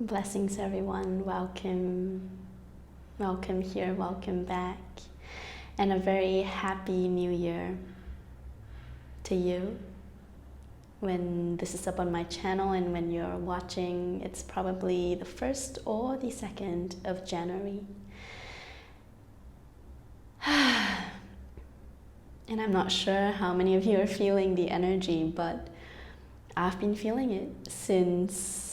Blessings, everyone. Welcome here, welcome back, and a very happy new year to you. When this is up on my channel and when you're watching, it's probably the 1st or the 2nd of January. And I'm not sure how many of you are feeling the energy, but I've been feeling it since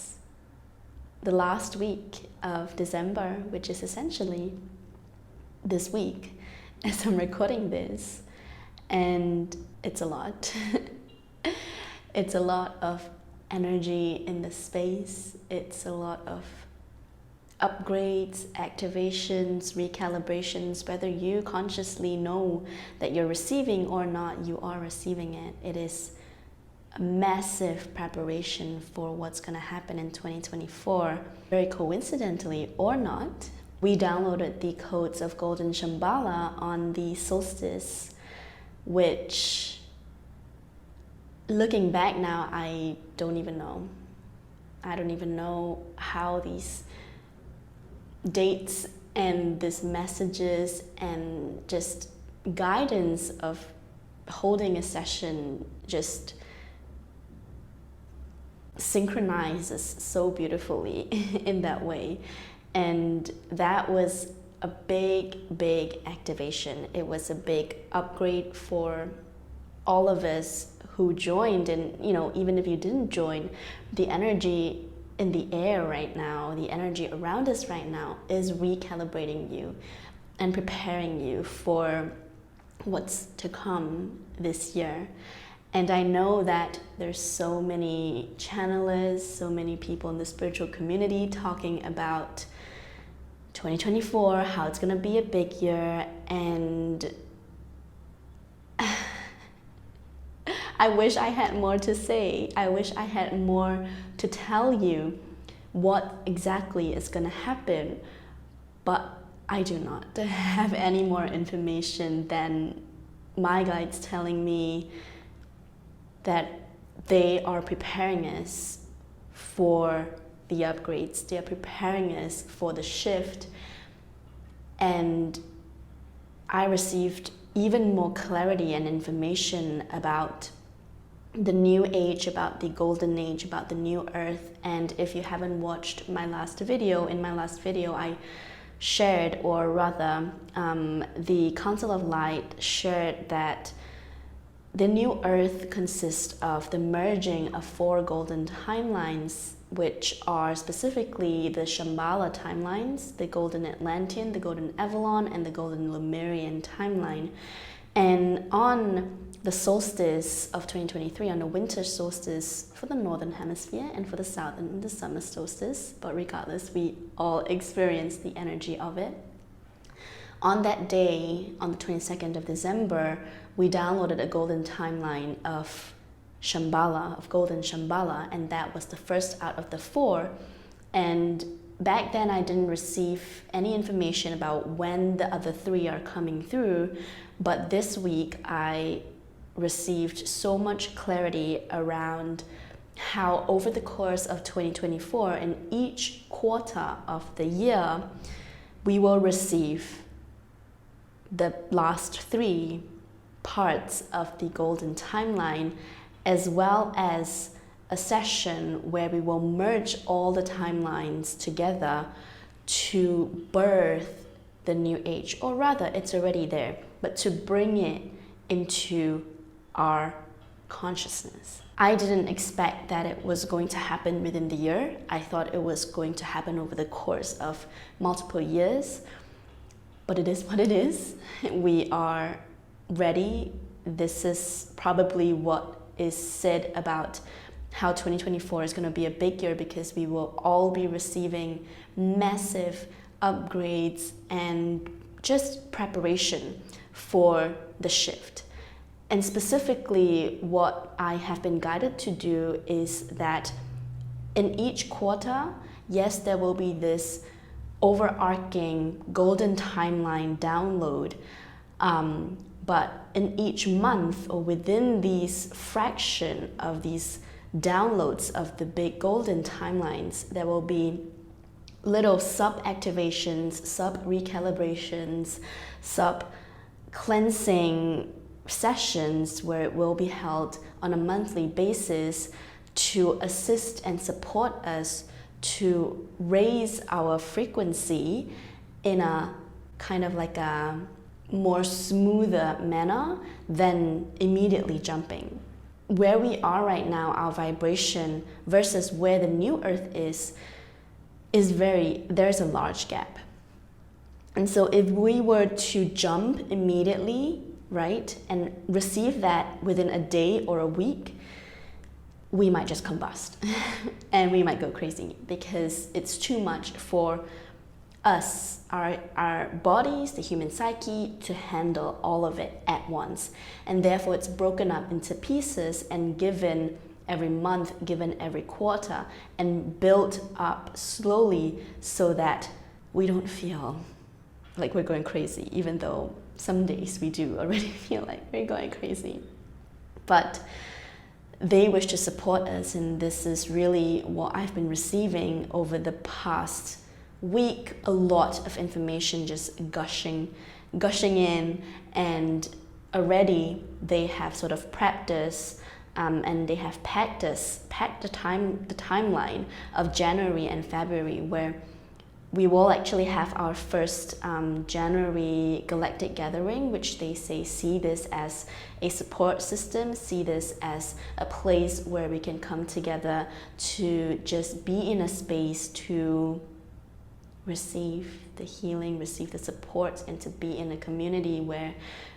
the last week of December, which is essentially this week as I'm recording this, and it's a lot. It's a lot of energy in the space. It's a lot of upgrades, activations, recalibrations. Whether you consciously know that you're receiving or not, you are receiving it. It is a massive preparation for what's going to happen in 2024. Very coincidentally or not, we downloaded the codes of Golden Shambhala on the solstice, which, looking back now, I don't even know. I don't even know how these dates and these messages and just guidance of holding a session just synchronizes so beautifully in that way. And that was a big activation. It was a big upgrade for all of us who joined. And even if you didn't join, the energy in the air right now, the energy around us right now is recalibrating you and preparing you for what's to come this year. And I know that there's so many channelers, so many people in the spiritual community talking about 2024, how it's gonna be a big year, and I wish I had more to say. I wish I had more to tell you what exactly is gonna happen, but I do not have any more information than my guides telling me that they are preparing us for the upgrades. They are preparing us for the shift. And I received even more clarity and information about the new age, about the golden age, about the new earth. And if you haven't watched my last video, in my last video I shared, or rather the Council of Light shared, that the new earth consists of the merging of 4 golden timelines, which are specifically the Shambhala timelines, the golden Atlantean, the golden Avalon, and the golden Lemurian timeline. And on the solstice of 2023, on the winter solstice for the northern hemisphere and for the southern, the summer solstice, but regardless, we all experience the energy of it. On that day, on the 22nd of December, we downloaded a golden timeline of Shambhala, of golden Shambhala, and that was the first out of the 4. And back then I didn't receive any information about when the other 3 are coming through, but this week I received so much clarity around how over the course of 2024, in each quarter of the year, we will receive the last 3 parts of the golden timeline, as well as a session where we will merge all the timelines together to birth the new age, or rather it's already there, but to bring it into our consciousness. I didn't expect that it was going to happen within the year. I thought it was going to happen over the course of multiple years, but it is what it is. We are ready. This is probably what is said about how 2024 is going to be a big year, because we will all be receiving massive upgrades and just preparation for the shift. And specifically, what I have been guided to do is that in each quarter, yes, there will be this overarching golden timeline download, but in each month, or within these fraction of these downloads of the big golden timelines, there will be little sub-activations, sub-recalibrations, sub-cleansing sessions where it will be held on a monthly basis to assist and support us to raise our frequency in a kind of like a more smoother manner than immediately jumping. Where we are right now, our vibration versus where the new earth is there's a large gap. And so if we were to jump immediately, right, and receive that within a day or a week, we might just combust and we might go crazy because it's too much for us, our bodies, the human psyche, to handle all of it at once. And therefore it's broken up into pieces and given every month, given every quarter, and built up slowly so that we don't feel like we're going crazy, even though some days we do already feel like we're going crazy. But they wish to support us, and this is really what I've been receiving over the past week. A lot of information just gushing in, and already they have sort of prepped us and they have packed the timeline of January and February, where we will actually have our first January galactic gathering, which they say see this as a support system, see this as a place where we can come together to just be in a space to receive the healing, receive the support, and to be in a community where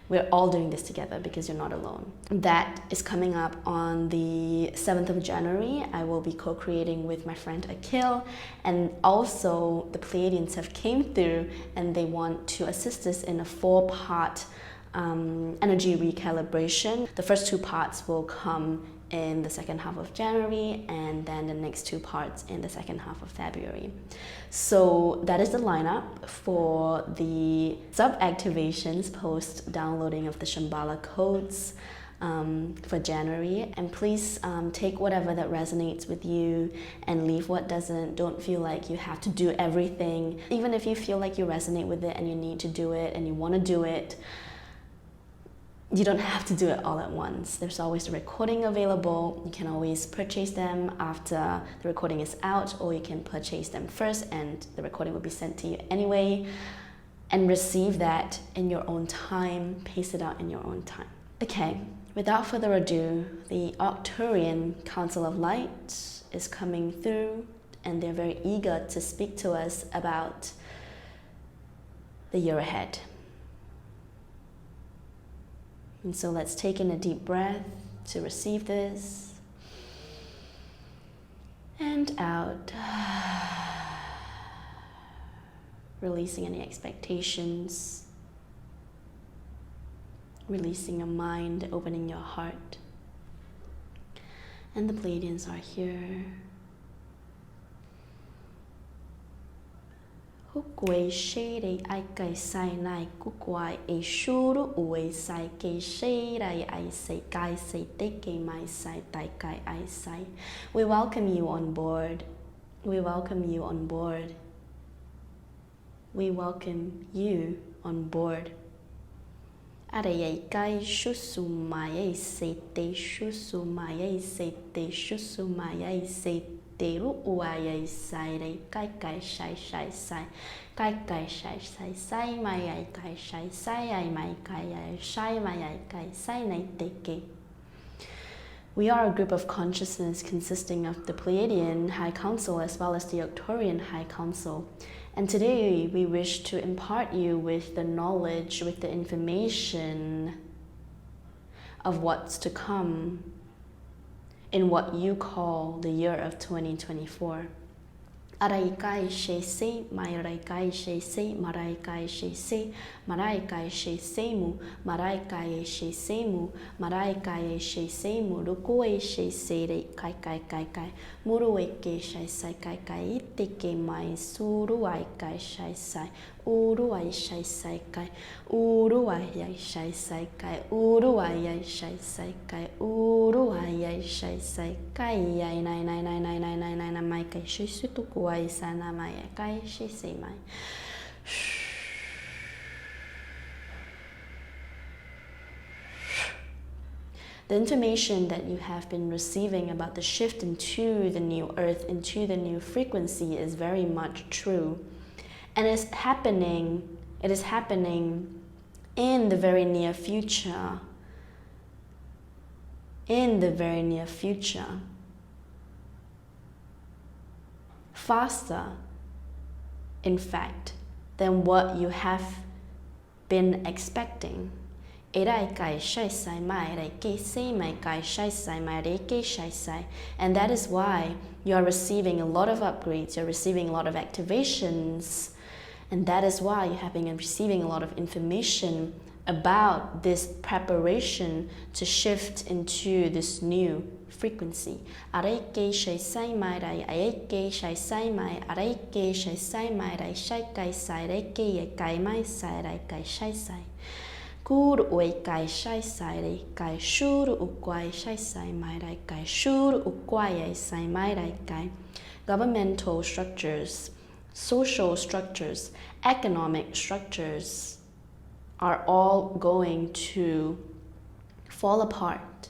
we're all doing this together because you're not alone. That is coming up on the 7th of January. I will be co-creating with my friend Akil, and also the Pleiadians have came through and they want to assist us in a 4-part energy recalibration. The first 2 parts will come in the second half of January, and then the next 2 parts in the second half of February. So that is the lineup for the sub-activations post downloading of the Shambhala codes for January. And please take whatever that resonates with you and leave what doesn't. Don't feel like you have to do everything. Even if you feel like you resonate with it and you need to do it and you want to do it, you don't have to do it all at once. There's always the recording available. You can always purchase them after the recording is out, or you can purchase them first and the recording will be sent to you anyway, and receive that in your own time, pace it out in your own time. Okay, without further ado, the Arcturian Council of Light is coming through, and they're very eager to speak to us about the year ahead. And so let's take in a deep breath to receive this. And out. Releasing any expectations. Releasing your mind, opening your heart. And the Pleiadians are here. Hukwe shade I kai sai nai kukwai a shuru uwe sai ke shade I say kai say take my sai tai kai I sai. We welcome you on board. We welcome you on board. We welcome you on board. Arayai kai shusu maya say te shusu maya say te shusu maya say te ru uaya sai re kai kai shai shai sai kai kai shai shai sai mai ai kai shai sai ai mai kai ai shai mai ai kai sai nai te ke. We are a group of consciousness consisting of the Pleiadian High Council as well as the Arcturian High Council. And today we wish to impart you with the knowledge, with the information of what's to come in what you call the year of 2024. Araikai she se, mairaikai she se, maraikai she se, maraikai she se mu, maraikai she se mu, maraikai she se mu, rukue she se re kai kai kai kai, murueke shai sai kai kai itike mai suruai kai shai sai, Uruai shai sai kai, Uruai shai sai kai, Uruai shai sai kai, Uruai shai sai kai, nai nai nai nai nai nai nai mai kai shi sutu kuai sana mai kai shi sei mai. The information that you have been receiving about the shift into the new earth, into the new frequency is very much true. And it is happening in the very near future. In the very near future. Faster, in fact, than what you have been expecting. And that is why you are receiving a lot of upgrades, you're receiving a lot of activations, and that is why you have been receiving a lot of information about this preparation to shift into this new frequency. Kur oi kai shai sai rai kai shur ukwai shai sai mai rai kai shur ukwai sai mai rai kai. Governmental structures, social structures, economic structures are all going to fall apart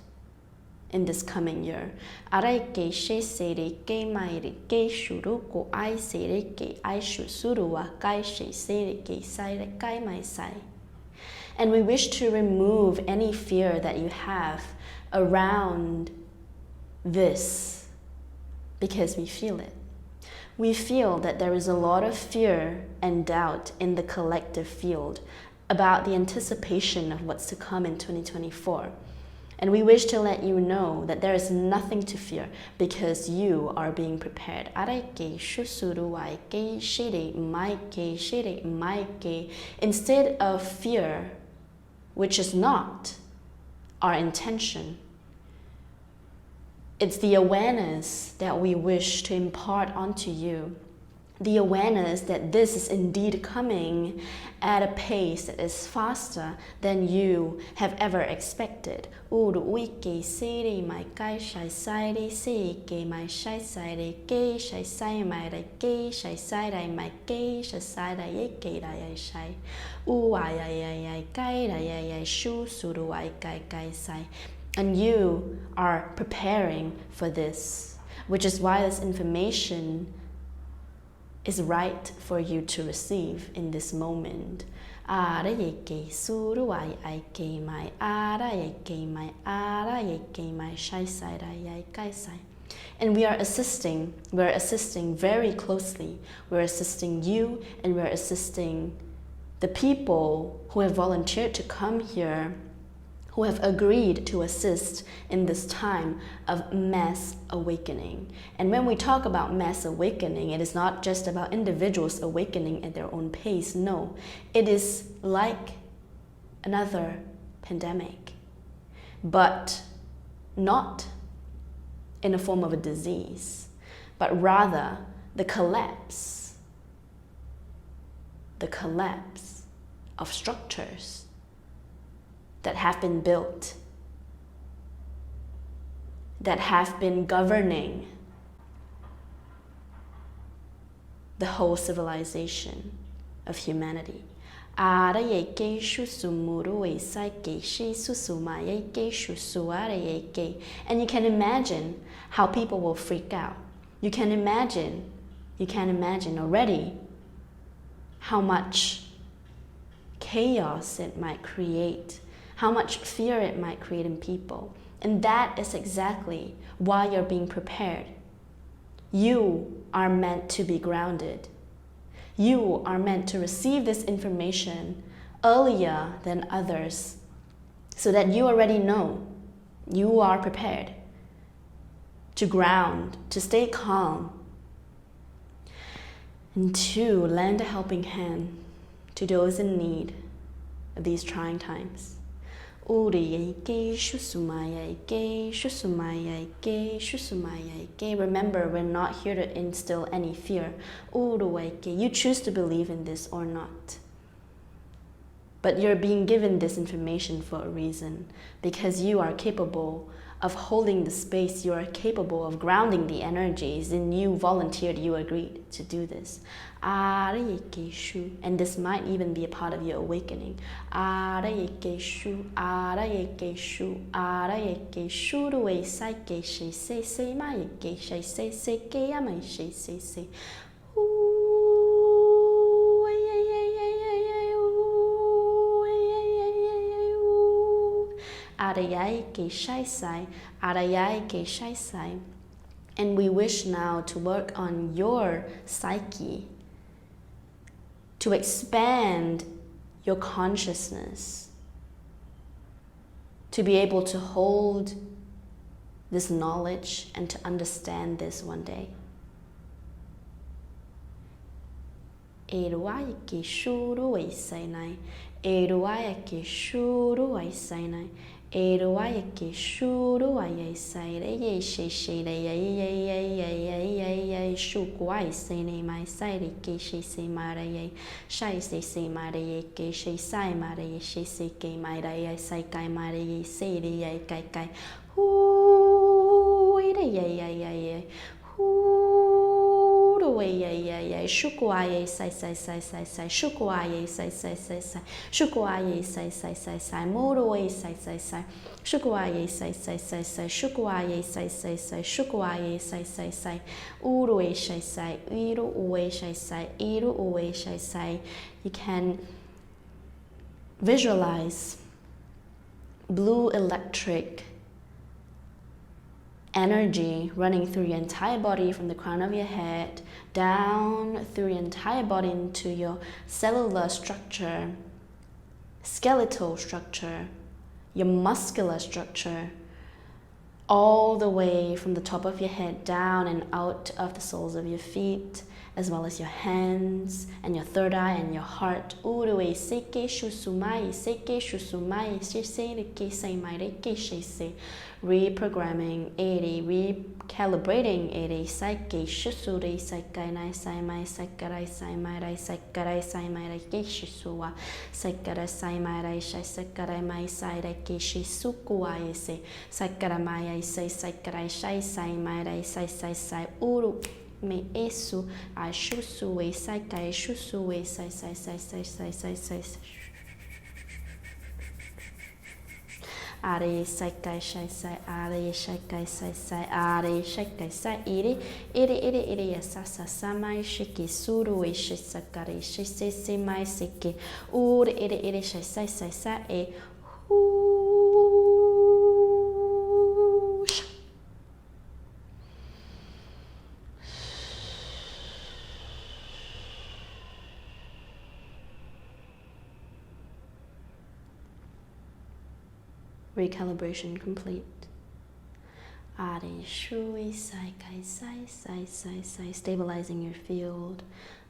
in this coming year. Arai ke she se re ke mai re ke shuru ko ai se re ke ai shu suru wa kai she se re ke sai re kai mai sai. And we wish to remove any fear that you have around this because we feel it. We feel that there is a lot of fear and doubt in the collective field about the anticipation of what's to come in 2024. And we wish to let you know that there is nothing to fear because you are being prepared. Instead of fear, which is not our intention, it's the awareness that we wish to impart onto you. The awareness that this is indeed coming at a pace that is faster than you have ever expected. And you are preparing for this, which is why this information is right for you to receive in this moment. And we are assisting very closely. We're assisting you, and we're assisting the people who have volunteered to come here, who have agreed to assist in this time of mass awakening. And when we talk about mass awakening, it is not just about individuals awakening at their own pace. No, it is like another pandemic, but not in the form of a disease, but rather the collapse of structures that have been built, that have been governing the whole civilization of humanity. And you can imagine how people will freak out. You can imagine already how much chaos it might create, how much fear it might create in people. And that is exactly why you're being prepared. You are meant to be grounded. You are meant to receive this information earlier than others so that you already know you are prepared to ground, to stay calm, and to lend a helping hand to those in need of these trying times. Remember, we're not here to instill any fear. You choose to believe in this or not. But you're being given this information for a reason, because you are capable of holding the space, you are capable of grounding the energies, and you volunteered, you agreed to do this. And this might even be a part of your awakening. And we wish now to work on your psyche, to expand your consciousness, to be able to hold this knowledge and to understand this one day. Shukuaye sai sai sai sai sai shukuaye sai sai sai sai shukuaye sai sai sai sai moruaye sai sai sai shukuaye sai sai sai sai shukuaye sai sai sai shukuaye sai sai sai urue sai sai iru ue sai sai iru ue sai sai. You can visualize blue electric energy running through your entire body, from the crown of your head down through your entire body into your cellular structure, skeletal structure, your muscular structure, all the way from the top of your head down and out of the soles of your feet, as well as your hands and your third eye and your heart. Urue seke shusumai seke shusumai seke saimai reke shese. Reprogramming 80, recalibrating 80, Saike Shusuri, Saikai Nai Saimai, Sakarai Saimai, Sakarai Saimai, Keshisua, Sakara Saimai, Sakarai Mai Sai, Keshi Sukuai, Sakara Maya, Sai Sakarai Shai Saimai, Sai Sai Sai Uru. Me esu a shusue saikai shusue sai sai sai sai sai sai sai. Are saikai shai sai are shaikai sai sai are shaikai sai iri yasasa samai shiki suru e shisakari shise mai siki ur iri shai sai sai sai e hu. Recalibration complete. Are shui sai kai sai sai sai sai, stabilizing your field.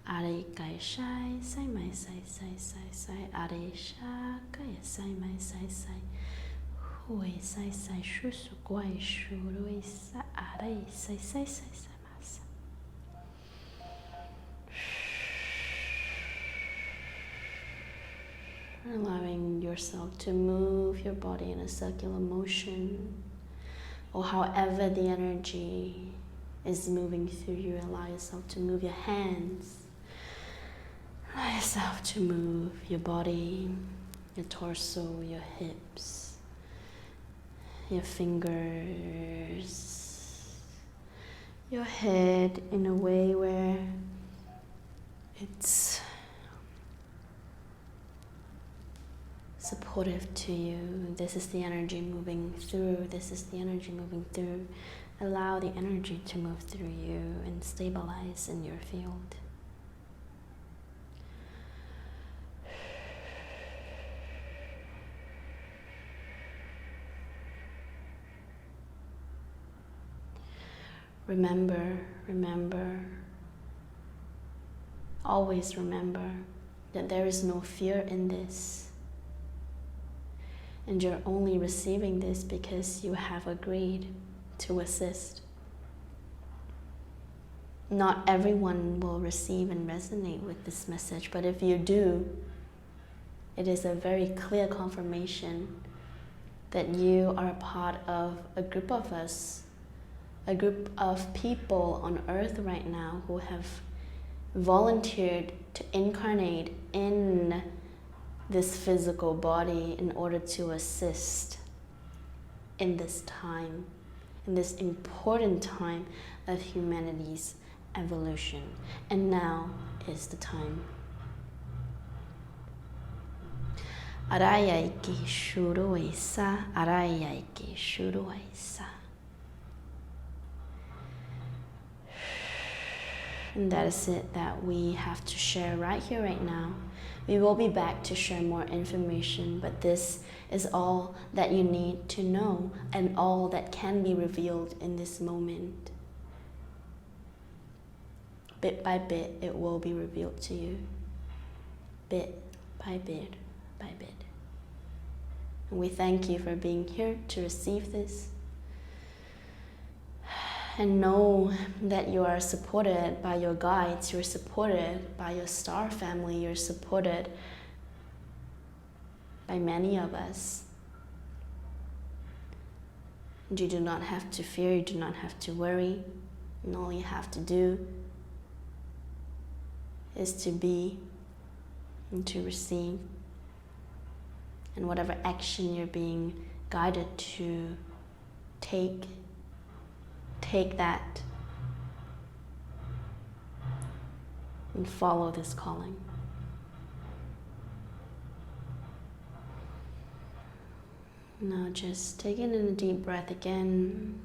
Are kai shai sai mai sai sai sai sai. Are sha kai sai mai sai sai. Hui sai sai shu su guai shu rui sa are sai sai sai sai mas. Allowing yourself to move your body in a circular motion, or however the energy is moving through you. Allow yourself to move your hands. Allow yourself to move your body, your torso, your hips, your fingers, your head in a way where it's supportive to you. This is the energy moving through. This is the energy moving through. Allow the energy to move through you and stabilize in your field. Remember, always remember that there is no fear in this. And you're only receiving this because you have agreed to assist. Not everyone will receive and resonate with this message, but if you do, it is a very clear confirmation that you are a part of a group of us, a group of people on earth right now who have volunteered to incarnate in this physical body in order to assist in this time, in this important time of humanity's evolution. And now is the time. Arayai ki shuruisa, arayai ki shuruisa. And that is it that we have to share right here, right now. We will be back to share more information, but this is all that you need to know and all that can be revealed in this moment. Bit by bit, it will be revealed to you. Bit by bit by bit. And we thank you for being here to receive this. And know that you are supported by your guides, you're supported by your star family, you're supported by many of us. And you do not have to fear, you do not have to worry. And all you have to do is to be and to receive. And whatever action you're being guided to take that and follow this calling. Now just taking in a deep breath again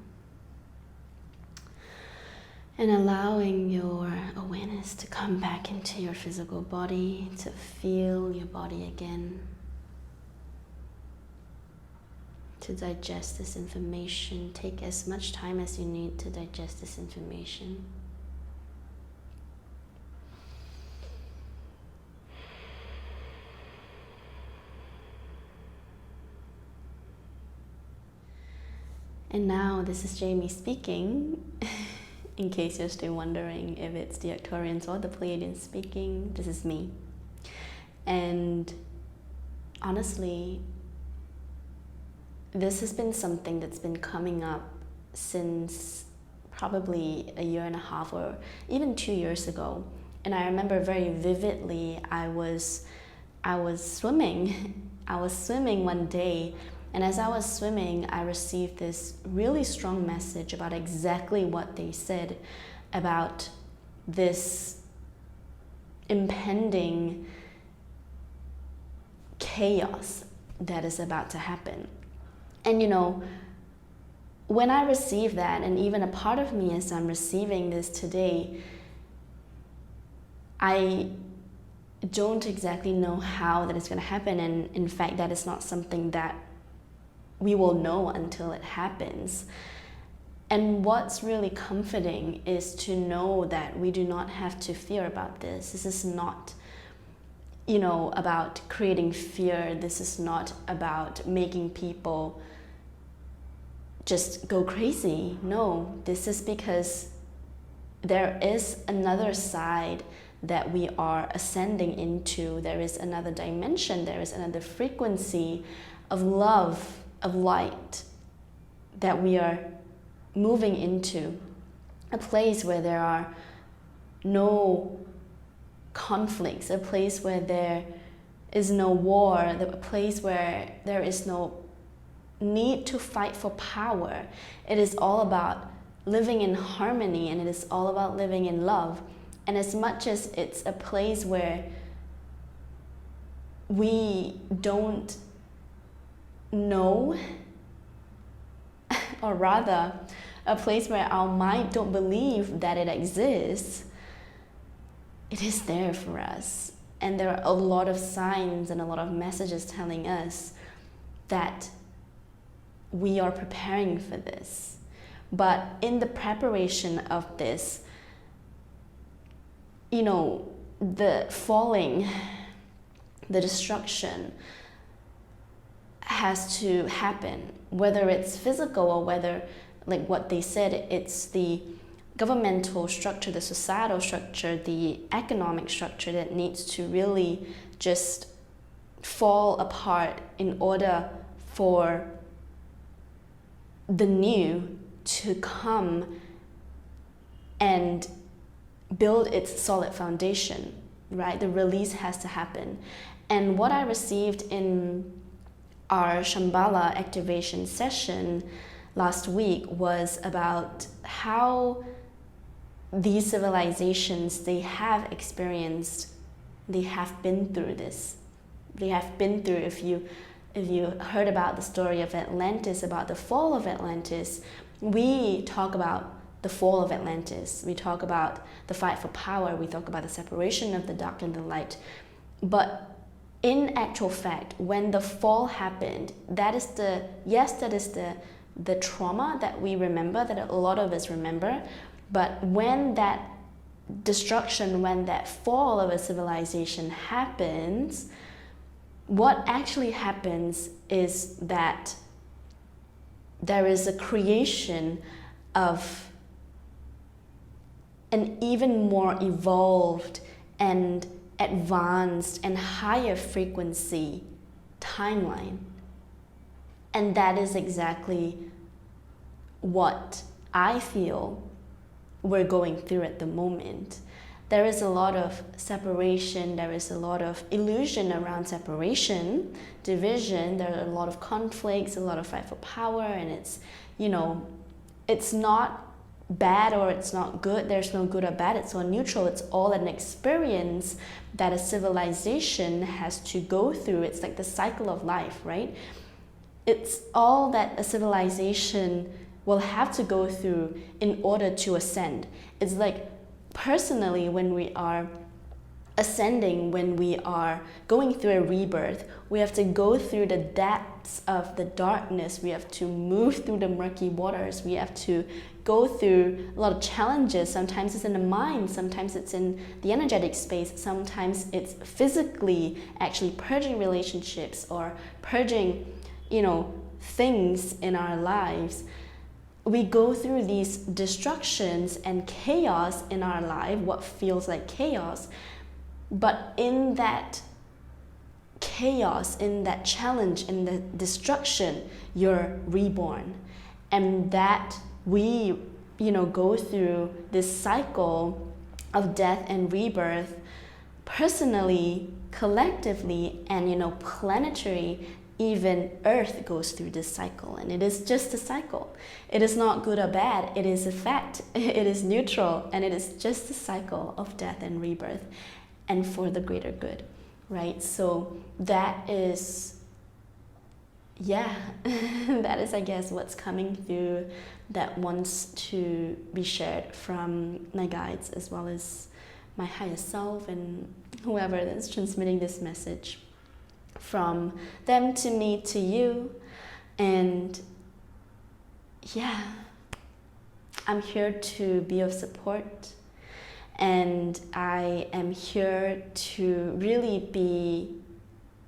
and allowing your awareness to come back into your physical body, to feel your body again, to digest this information. Take as much time as you need to digest this information. And now this is Jamie speaking. In case you're still wondering if it's the Arcturians or the Pleiadians speaking, this is me. And honestly, this has been something that's been coming up since probably a year and a half or even 2 years ago. And I remember very vividly, I was swimming. I was swimming one day, and as I was swimming, I received this really strong message about exactly what they said about this impending chaos that is about to happen. And you know, when I received that, and even a part of me as I'm receiving this today, I don't exactly know how that is going to happen. And in fact, that is not something that we will know until it happens. And what's really comforting is to know that we do not have to fear about this. This is not, you know, about creating fear. This is not about making people just go crazy. No, this is because there is another side that we are ascending into. There is another dimension. There is another frequency of love, of light that we are moving into. A place where there are no conflicts, a place where there is no war, a place where there is no need to fight for power. It is all about living in harmony, and it is all about living in love. And as much as it's a place where we don't know, or rather a place where our mind don't believe that it exists, it is there for us. And there are a lot of signs and a lot of messages telling us that we are preparing for this. But in the preparation of this, you know, the falling, the destruction has to happen, whether it's physical or whether, like what they said, it's the governmental structure, the societal structure, the economic structure that needs to really just fall apart in order for the new to come and build its solid foundation, right? The release has to happen. And what I received in our Shambhala activation session last week was about how these civilizations, they have experienced, they have been through this. They have been through, if you heard about the story of Atlantis, about the fall of Atlantis, we talk about the fall of Atlantis. We talk about the fight for power. We talk about the separation of the dark and the light. But in actual fact, when the fall happened, that is the trauma that we remember, that a lot of us remember. But when that destruction, when that fall of a civilization happens, what actually happens is that there is a creation of an even more evolved and advanced and higher frequency timeline. And that is exactly what I feel we're going through at the moment. There is a lot of separation, there is a lot of illusion around separation, division, there are a lot of conflicts, a lot of fight for power, and it's, it's not bad or it's not good, there's no good or bad, it's all neutral, it's all an experience that a civilization has to go through. It's like the cycle of life, right? It's all that a civilization will have to go through in order to ascend. It's like, personally, when we are ascending, when we are going through a rebirth, we have to go through the depths of the darkness, we have to move through the murky waters, we have to go through a lot of challenges. Sometimes it's in the mind, sometimes it's in the energetic space, sometimes it's physically actually purging relationships or purging, things in our lives. We go through these destructions and chaos in our life, what feels like chaos, but in that chaos, in that challenge, in the destruction, you're reborn. And that we, go through this cycle of death and rebirth personally, collectively, and planetary. Even Earth goes through this cycle, and it is just a cycle. It is not good or bad, it is a fact, it is neutral, and it is just a cycle of death and rebirth, and for the greater good, right? So that is, that is, I guess, what's coming through that wants to be shared from my guides as well as my higher self and whoever that's transmitting this message. From them to me to you. And I'm here to be of support, and I am here to really be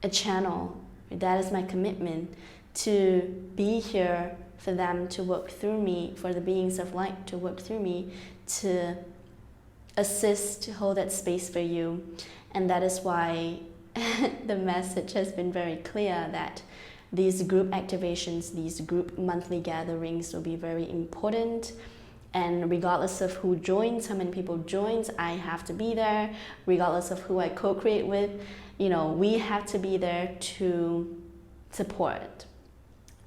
a channel. That is my commitment, to be here for them to work through me, for the beings of light to work through me, to assist, to hold that space for you. And that is why the message has been very clear that these group activations, these group monthly gatherings will be very important. And regardless of who joins, how many people joins, I have to be there. Regardless of who I co-create with, we have to be there to support.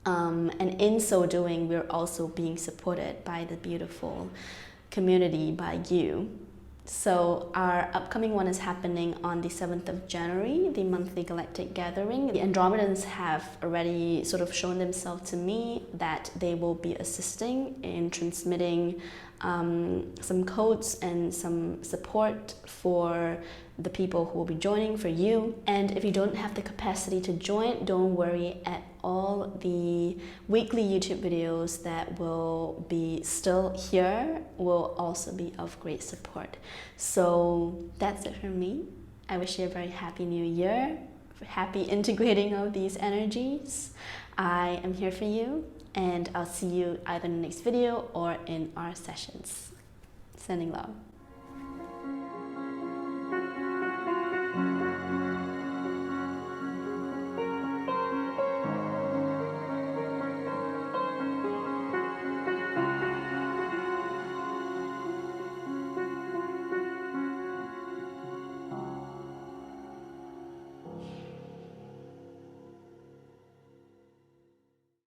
And in so doing, we're also being supported by the beautiful community, by you. So our upcoming one is happening on the 7th of January, the monthly galactic gathering. The Andromedans have already sort of shown themselves to me that they will be assisting in transmitting some codes and some support for the people who will be joining, for you. And if you don't have the capacity to join, don't worry at all. The weekly YouTube videos that will be still here will also be of great support. So that's it from me. I wish you a very happy new year, happy integrating of these energies. I am here for you, and I'll see you either in the next video or in our sessions. Sending love.